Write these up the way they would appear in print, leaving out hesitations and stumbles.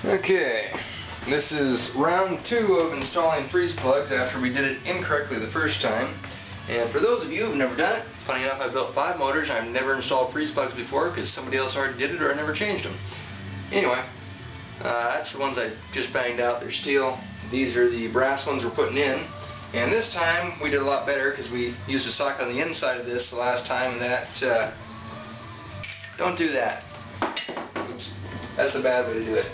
Okay, this is round 2 of installing freeze plugs after we did it incorrectly the first time. And for those of you who've never done it, funny enough, I built 5 motors and I've never installed freeze plugs before because somebody else already did it or I never changed them. Anyway, that's the ones I just banged out. They're steel. These are the brass ones we're putting in. And this time we did a lot better because we used a socket on the inside of this the last time, and that, don't do that. Oops. That's the bad way to do it.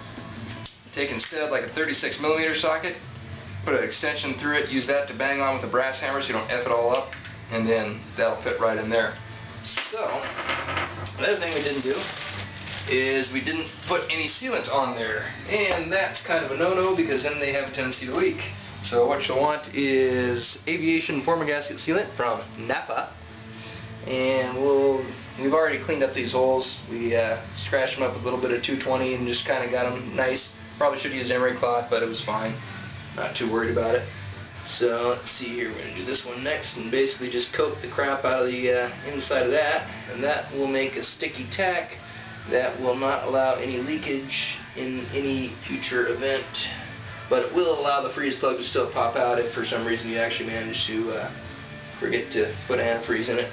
Take instead like a 36mm socket, put an extension through it, use that to bang on with a brass hammer so you don't F it all up, and then that'll fit right in there. So, another thing we didn't do is we didn't put any sealant on there, and that's kind of a no-no because then they have a tendency to leak. So what you'll want is aviation former gasket sealant from Napa, and we've already cleaned up these holes. We scratched them up with a little bit of 220 and just kind of got them nice. Probably should have used emery cloth, but it was fine. Not too worried about it. So let's see here, we're going to do this one next and basically just coat the crap out of the inside of that, and that will make a sticky tack that will not allow any leakage in any future event, but it will allow the freeze plug to still pop out if for some reason you actually manage to forget to put antifreeze in it.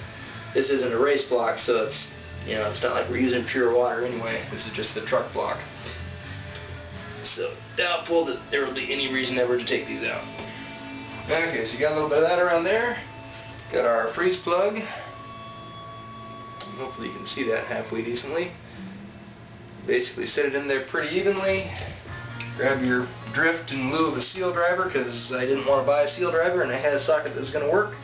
This isn't a race block, so it's, you know, it's not like we're using pure water anyway. This is just the truck block. So doubtful that there will be any reason ever to take these out. Okay, so you got a little bit of that around there. Got our freeze plug. Hopefully you can see that halfway decently. Basically set it in there pretty evenly. Grab your drift in lieu of a seal driver because I didn't want to buy a seal driver and I had a socket that was going to work.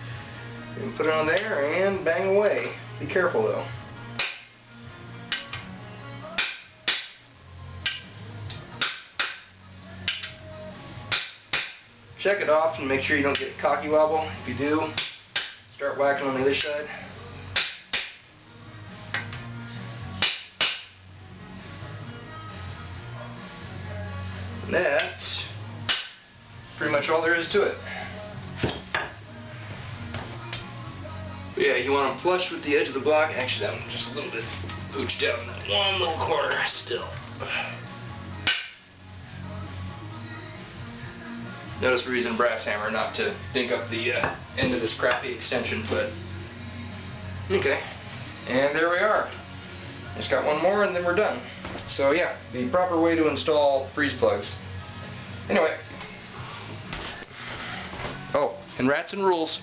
And put it on there and bang away. Be careful though. Check it off and make sure you don't get cocky wobble. If you do, start whacking on the other side. And that's pretty much all there is to it. But yeah, you want them flush with the edge of the block. Actually, that one's just a little bit pooched out in that one little corner still. Notice we're using a brass hammer not to dink up the end of this crappy extension foot. Okay, and there we are. Just got one more and then we're done. So yeah, the proper way to install freeze plugs. Anyway. Oh, and rats and rules.